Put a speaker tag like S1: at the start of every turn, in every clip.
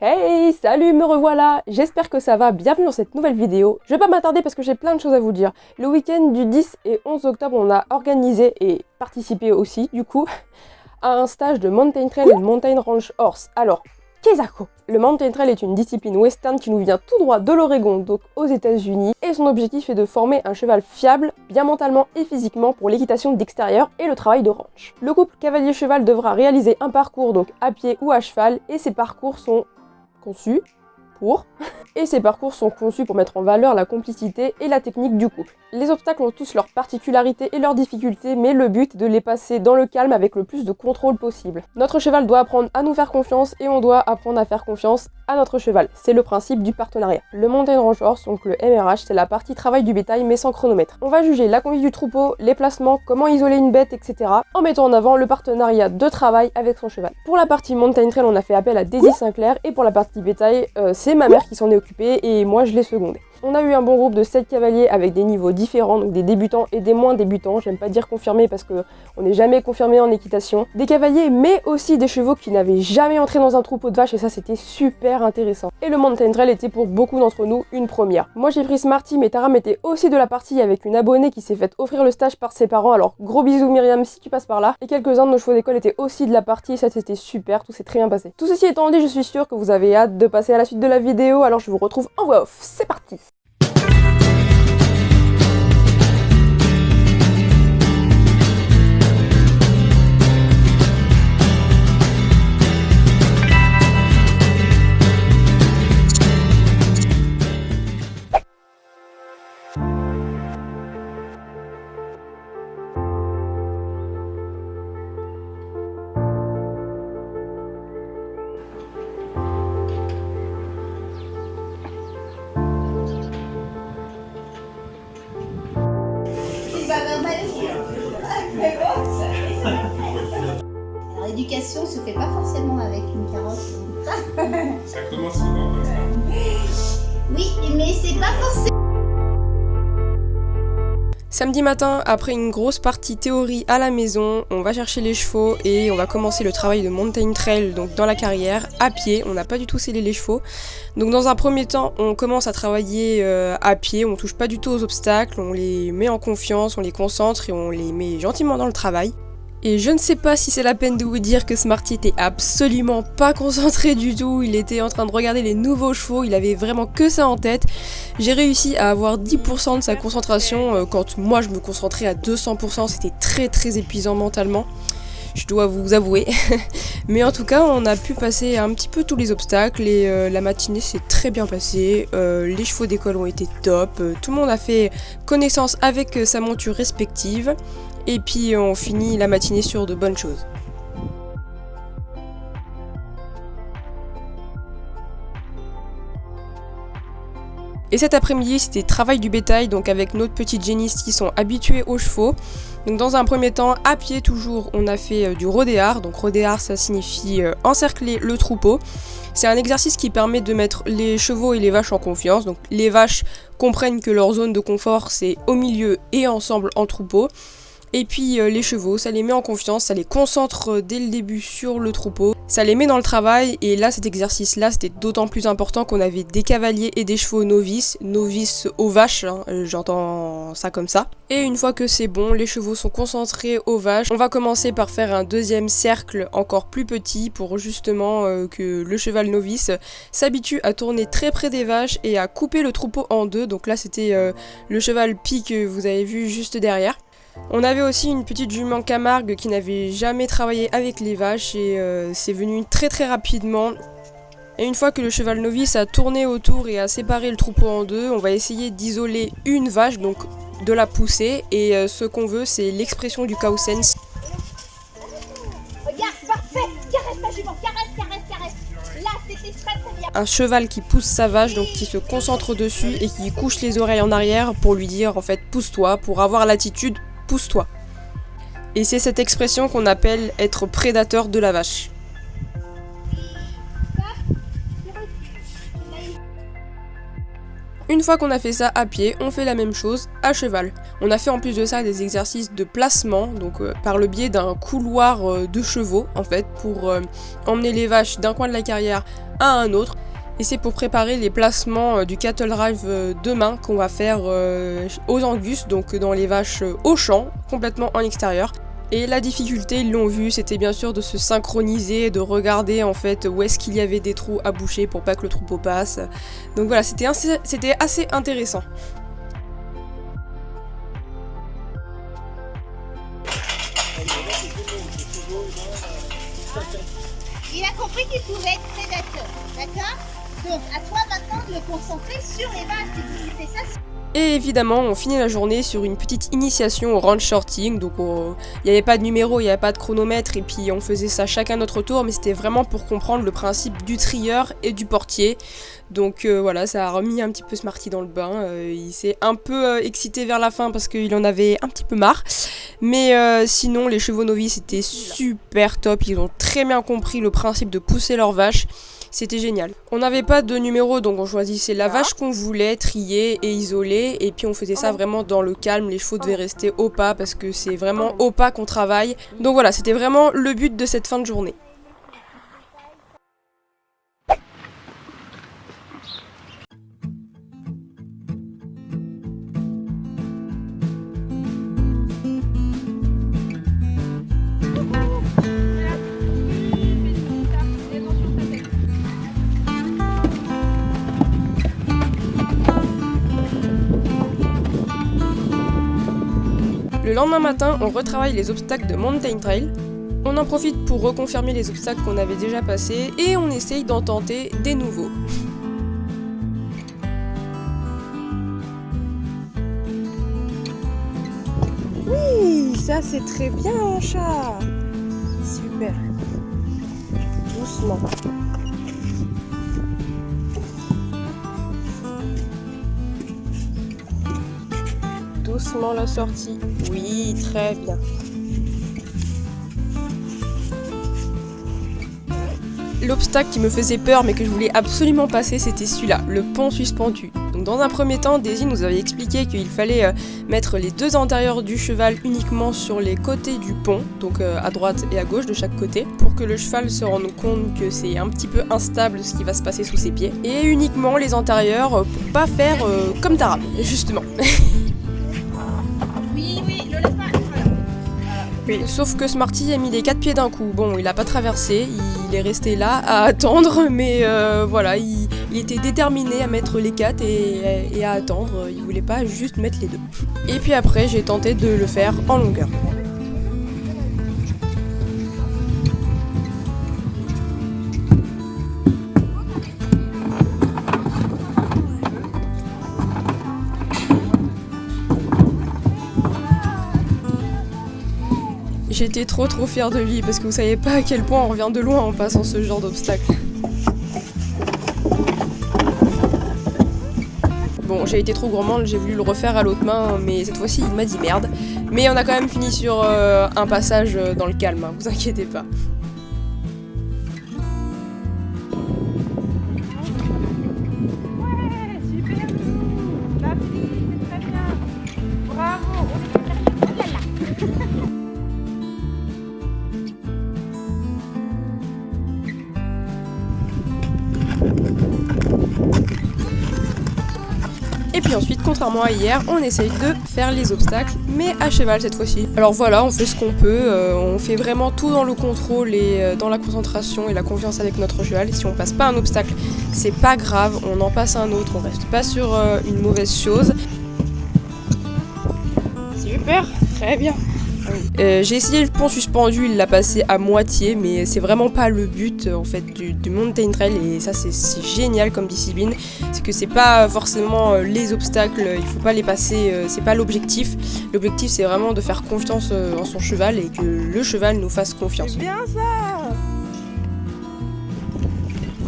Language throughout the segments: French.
S1: Hey, salut, me revoilà. J'espère que ça va, bienvenue dans cette nouvelle vidéo. Je vais pas m'attarder parce que j'ai plein de choses à vous dire. Le week-end du 10 et 11 octobre, on a organisé et participé aussi, du coup, à un stage de Mountain Trail et de Mountain Ranch Horse. Alors, Kezako. Le Mountain Trail est une discipline western qui nous vient tout droit de l'Oregon, donc aux États-Unis, et son objectif est de former un cheval fiable, bien mentalement et physiquement pour l'équitation d'extérieur et le travail de ranch. Le couple cavalier-cheval devra réaliser un parcours donc à pied ou à cheval, et ces parcours sont conçus pour mettre en valeur la complicité et la technique du couple. Les obstacles ont tous leurs particularités et leurs difficultés, mais le but est de les passer dans le calme avec le plus de contrôle possible. Notre cheval doit apprendre à nous faire confiance et on doit apprendre à faire confiance à notre cheval. C'est le principe du partenariat. Le Mountain Ranch Horse, donc le MRH, c'est la partie travail du bétail mais sans chronomètre. On va juger la conduite du troupeau, les placements, comment isoler une bête, etc. en mettant en avant le partenariat de travail avec son cheval. Pour la partie Mountain Trail, on a fait appel à Daisy Sinclair et pour la partie bétail, c'est ma mère qui s'en est occupée et moi je l'ai secondée. On a eu un bon groupe de 7 cavaliers avec des niveaux différents, donc des débutants et des moins débutants. J'aime pas dire confirmés parce qu'on n'est jamais confirmé en équitation. Des cavaliers mais aussi des chevaux qui n'avaient jamais entré dans un troupeau de vaches et ça c'était super intéressant. Et le Mountain Trail était pour beaucoup d'entre nous une première. Moi j'ai pris Smarty mais Taram était aussi de la partie avec une abonnée qui s'est faite offrir le stage par ses parents. Alors gros bisous Myriam si tu passes par là. Et quelques-uns de nos chevaux d'école étaient aussi de la partie et ça c'était super, tout s'est très bien passé. Tout ceci étant dit, je suis sûre que vous avez hâte de passer à la suite de la vidéo, alors je vous retrouve en voix off. C'est parti!
S2: Alors l'éducation se fait pas forcément avec une carotte.
S3: Ça commence souvent comme ça.
S2: Oui, mais c'est pas forcément.
S1: Samedi matin, après une grosse partie théorie à la maison, on va chercher les chevaux et on va commencer le travail de Mountain Trail donc dans la carrière, à pied. On n'a pas du tout scellé les chevaux. Donc dans un premier temps, on commence à travailler à pied, on touche pas du tout aux obstacles, on les met en confiance, on les concentre et on les met gentiment dans le travail. Et je ne sais pas si c'est la peine de vous dire que Smarty était absolument pas concentré du tout, il était en train de regarder les nouveaux chevaux, il avait vraiment que ça en tête. J'ai réussi à avoir 10% de sa concentration, quand moi je me concentrais à 200%, c'était très épuisant mentalement, je dois vous avouer. Mais en tout cas, on a pu passer un petit peu tous les obstacles et la matinée s'est très bien passée, les chevaux d'école ont été top, tout le monde a fait connaissance avec sa monture respective. Et puis on finit la matinée sur de bonnes choses. Et cet après-midi, c'était travail du bétail, donc avec notre petite génisse qui sont habitués aux chevaux. Donc dans un premier temps, à pied toujours, on a fait du rodéar. Donc rodéar, ça signifie encercler le troupeau. C'est un exercice qui permet de mettre les chevaux et les vaches en confiance. Donc les vaches comprennent que leur zone de confort, c'est au milieu et ensemble en troupeau. Et puis les chevaux, ça les met en confiance, ça les concentre dès le début sur le troupeau, ça les met dans le travail et là cet exercice-là c'était d'autant plus important qu'on avait des cavaliers et des chevaux novices aux vaches, hein, j'entends ça comme ça. Et une fois que c'est bon, les chevaux sont concentrés aux vaches, on va commencer par faire un deuxième cercle encore plus petit pour justement que le cheval novice s'habitue à tourner très près des vaches et à couper le troupeau en deux. Donc là c'était le cheval Pi que vous avez vu juste derrière. On avait aussi une petite jument Camargue qui n'avait jamais travaillé avec les vaches et c'est venu très rapidement. Et une fois que le cheval novice a tourné autour et a séparé le troupeau en deux, on va essayer d'isoler une vache, donc de la pousser. Et ce qu'on veut, c'est l'expression du cow sense.
S2: Regarde, parfait. Caresse ta jument, caresse. Là, c'était très bien.
S1: Un cheval qui pousse sa vache, donc qui se concentre dessus et qui couche les oreilles en arrière pour lui dire en fait pousse-toi, pour avoir l'attitude pousse-toi. Et c'est cette expression qu'on appelle être prédateur de la vache. Une fois qu'on a fait ça à pied, on fait la même chose à cheval. On a fait en plus de ça des exercices de placement, donc par le biais d'un couloir de chevaux en fait, pour emmener les vaches d'un coin de la carrière à un autre. Et c'est pour préparer les placements du cattle drive demain qu'on va faire aux Angus, donc dans les vaches au champ, complètement en extérieur. Et la difficulté, ils l'ont vu, c'était bien sûr de se synchroniser, de regarder en fait où est-ce qu'il y avait des trous à boucher pour pas que le troupeau passe. Donc voilà, c'était assez intéressant.
S2: Il a compris qu'il pouvait être prédateur, d'accord? Donc à toi maintenant de le concentrer sur les vaches. Tu fais ça.
S1: Et évidemment, on finit la journée sur une petite initiation au ranch sorting, donc il n'y avait pas de numéro, il n'y avait pas de chronomètre, et puis on faisait ça chacun notre tour, mais c'était vraiment pour comprendre le principe du trieur et du portier. Donc voilà, ça a remis un petit peu Smarty dans le bain, il s'est un peu excité vers la fin parce qu'il en avait un petit peu marre, mais sinon les chevaux novices étaient super top, ils ont très bien compris le principe de pousser leurs vaches. C'était génial. On n'avait pas de numéro, donc on choisissait la vache qu'on voulait, trier et isoler, et puis on faisait ça vraiment dans le calme. Les chevaux devaient rester au pas parce que c'est vraiment au pas qu'on travaille. Donc voilà, c'était vraiment le but de cette fin de journée. Le lendemain matin, on retravaille les obstacles de Mountain Trail. On en profite pour reconfirmer les obstacles qu'on avait déjà passés et on essaye d'en tenter des nouveaux. Oui, ça c'est très bien mon chat. Super. Doucement. Doucement la sortie. Oui, très bien. L'obstacle qui me faisait peur mais que je voulais absolument passer, c'était celui-là, le pont suspendu. Donc dans un premier temps, Daisy nous avait expliqué qu'il fallait mettre les deux antérieurs du cheval uniquement sur les côtés du pont, donc à droite et à gauche de chaque côté, pour que le cheval se rende compte que c'est un petit peu instable ce qui va se passer sous ses pieds. Et uniquement les antérieurs pour pas faire comme Tara, justement. Oui. Sauf que Smarty a mis les 4 pieds d'un coup. Bon, il a pas traversé, il est resté là à attendre, mais voilà, il était déterminé à mettre les 4 et à attendre. Il voulait pas juste mettre les 2. Et puis après, j'ai tenté de le faire en longueur. J'étais trop fière de lui parce que vous savez pas à quel point on revient de loin en passant ce genre d'obstacle. Bon, j'ai été trop gourmande, j'ai voulu le refaire à l'autre main, mais cette fois-ci il m'a dit merde. Mais on a quand même fini sur un passage dans le calme, hein, vous inquiétez pas. Et puis ensuite, contrairement à hier, on essaye de faire les obstacles, mais à cheval cette fois-ci. Alors voilà, on fait ce qu'on peut, on fait vraiment tout dans le contrôle et dans la concentration et la confiance avec notre cheval. Et si on passe pas un obstacle, c'est pas grave, on en passe un autre, on reste pas sur une mauvaise chose. Super, très bien. J'ai essayé le pont suspendu, il l'a passé à moitié, mais c'est vraiment pas le but en fait du Mountain Trail, et ça c'est génial comme discipline, c'est que c'est pas forcément les obstacles, il faut pas les passer, c'est pas l'objectif. L'objectif c'est vraiment de faire confiance en son cheval et que le cheval nous fasse confiance.
S4: C'est bien ça!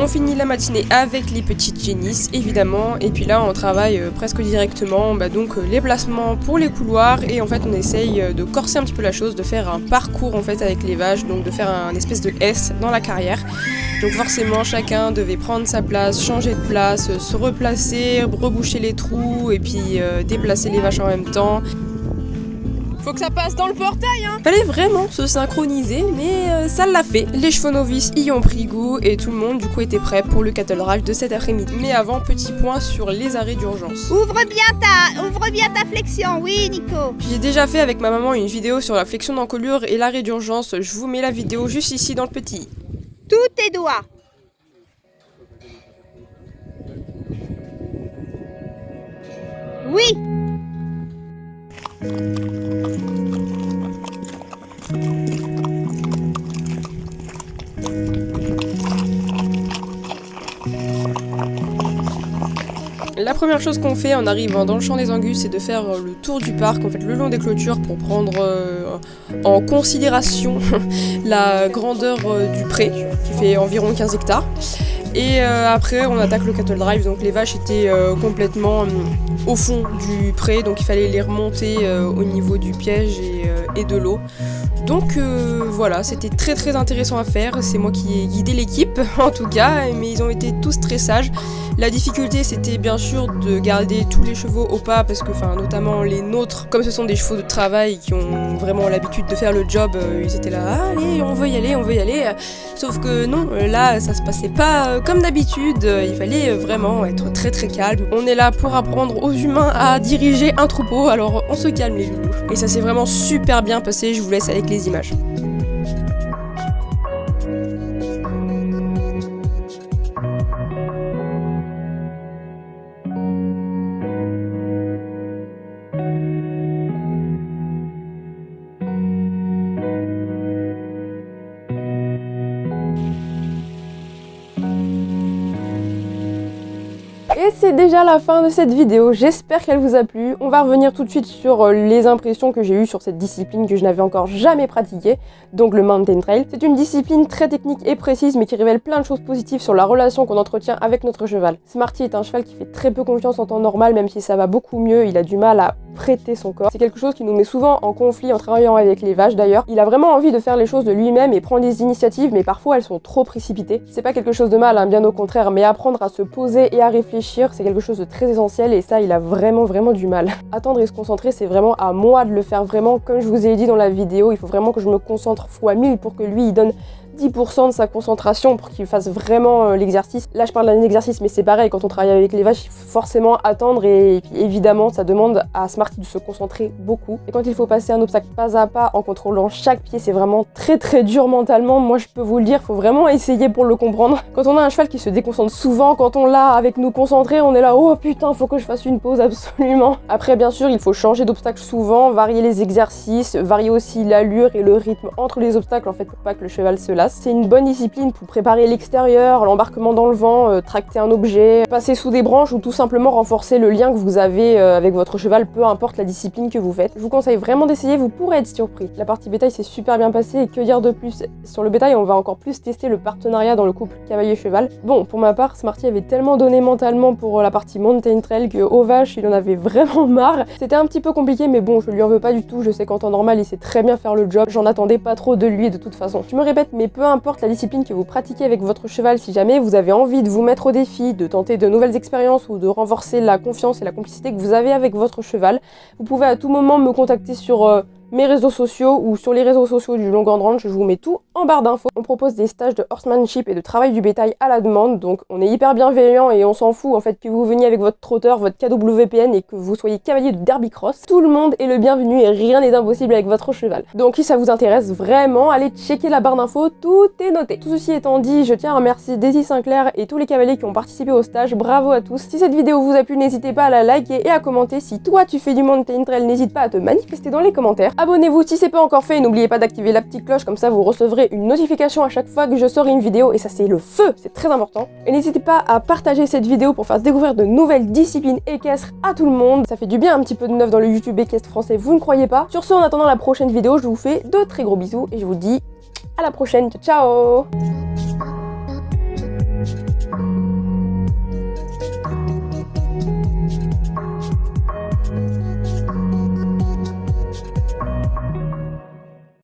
S1: On finit la matinée avec les petites génisses évidemment, et puis là on travaille presque directement donc les placements pour les couloirs, et en fait on essaye de corser un petit peu la chose, de faire un parcours en fait avec les vaches, donc de faire un espèce de S dans la carrière. Donc forcément chacun devait prendre sa place, changer de place, se replacer, reboucher les trous et puis déplacer les vaches en même temps. Faut que ça passe dans le portail, hein. Fallait vraiment se synchroniser, mais ça l'a fait. Les chevaux novices y ont pris goût et tout le monde du coup était prêt pour le cattle drive de cet après-midi. Mais avant, petit point sur les arrêts d'urgence.
S2: Ouvre bien ta flexion, oui Nico.
S1: J'ai déjà fait avec ma maman une vidéo sur la flexion d'encolure et l'arrêt d'urgence. Je vous mets la vidéo juste ici dans le petit.
S2: Tous tes doigts. Oui.
S1: La première chose qu'on fait en arrivant dans le champ des Angus, c'est de faire le tour du parc, en fait le long des clôtures pour prendre en considération la grandeur du pré, qui fait environ 15 hectares. Et après on attaque le cattle drive, donc les vaches étaient complètement au fond du pré, donc il fallait les remonter au niveau du piège et de l'eau. Donc voilà, c'était très intéressant à faire, c'est moi qui ai guidé l'équipe en tout cas, mais ils ont été tous très sages. La difficulté c'était bien sûr de garder tous les chevaux au pas, parce que notamment les nôtres, comme ce sont des chevaux de travail qui ont vraiment l'habitude de faire le job, ils étaient là, ah, allez on veut y aller, sauf que non, là ça se passait pas comme d'habitude, il fallait vraiment être très calme. On est là pour apprendre aux humains à diriger un troupeau, alors on se calme les loulous. Et ça s'est vraiment super bien passé, je vous laisse avec les images. Et c'est déjà la fin de cette vidéo, j'espère qu'elle vous a plu. On va revenir tout de suite sur les impressions que j'ai eues sur cette discipline que je n'avais encore jamais pratiquée, donc le mountain trail. C'est une discipline très technique et précise, mais qui révèle plein de choses positives sur la relation qu'on entretient avec notre cheval. Smarty est un cheval qui fait très peu confiance en temps normal, même si ça va beaucoup mieux, il a du mal à prêter son corps. C'est quelque chose qui nous met souvent en conflit en travaillant avec les vaches d'ailleurs. Il a vraiment envie de faire les choses de lui-même et prend des initiatives, mais parfois elles sont trop précipitées. C'est pas quelque chose de mal, hein, bien au contraire, mais apprendre à se poser et à réfléchir, c'est quelque chose de très essentiel et ça, il a vraiment du mal. Attendre et se concentrer, c'est vraiment à moi de le faire vraiment. Comme je vous ai dit dans la vidéo, il faut vraiment que je me concentre fois 1000 pour que lui, il donne 10% de sa concentration pour qu'il fasse vraiment l'exercice. Là je parle d'un exercice, mais c'est pareil, quand on travaille avec les vaches, il faut forcément attendre et puis, évidemment ça demande à Smarty de se concentrer beaucoup. Et quand il faut passer un obstacle pas à pas en contrôlant chaque pied, c'est vraiment très dur mentalement. Moi je peux vous le dire, faut vraiment essayer pour le comprendre. Quand on a un cheval qui se déconcentre souvent, quand on l'a avec nous concentrés, on est là, oh putain, faut que je fasse une pause absolument. Après bien sûr, il faut changer d'obstacle souvent, varier les exercices, varier aussi l'allure et le rythme entre les obstacles en fait pour pas que le cheval se lasse. C'est une bonne discipline pour préparer l'extérieur, l'embarquement dans le vent, tracter un objet, passer sous des branches ou tout simplement renforcer le lien que vous avez avec votre cheval, peu importe la discipline que vous faites. Je vous conseille vraiment d'essayer, vous pourrez être surpris. La partie bétail s'est super bien passée et que dire de plus? Sur le bétail, on va encore plus tester le partenariat dans le couple cavalier-cheval. Bon, pour ma part, Smarty avait tellement donné mentalement pour la partie mountain trail que aux vaches, il en avait vraiment marre. C'était un petit peu compliqué, mais bon, je lui en veux pas du tout. Je sais qu'en temps normal, il sait très bien faire le job. J'en attendais pas trop de lui de toute façon. Je me répète, mais peu importe la discipline que vous pratiquez avec votre cheval, si jamais vous avez envie de vous mettre au défi, de tenter de nouvelles expériences ou de renforcer la confiance et la complicité que vous avez avec votre cheval, vous pouvez à tout moment me contacter sur mes réseaux sociaux ou sur les réseaux sociaux du Long Ranch, je vous mets tout en barre d'infos. On propose des stages de horsemanship et de travail du bétail à la demande, donc on est hyper bienveillant et on s'en fout en fait que vous veniez avec votre trotteur, votre KWPN et que vous soyez cavalier de derby cross. Tout le monde est le bienvenu et rien n'est impossible avec votre cheval. Donc si ça vous intéresse vraiment, allez checker la barre d'infos, tout est noté. Tout ceci étant dit, je tiens à remercier Daisy Sinclair et tous les cavaliers qui ont participé au stage, bravo à tous. Si cette vidéo vous a plu, n'hésitez pas à la liker et à commenter. Si toi tu fais du mountain trail, n'hésite pas à te manifester dans les commentaires. Abonnez-vous si c'est pas encore fait et n'oubliez pas d'activer la petite cloche, comme ça vous recevrez une notification à chaque fois que je sors une vidéo et ça c'est le feu, c'est très important. Et n'hésitez pas à partager cette vidéo pour faire découvrir de nouvelles disciplines équestres à tout le monde. Ça fait du bien un petit peu de neuf dans le YouTube équestre français, vous ne croyez pas? Sur ce, en attendant la prochaine vidéo, je vous fais de très gros bisous et je vous dis à la prochaine, ciao ciao.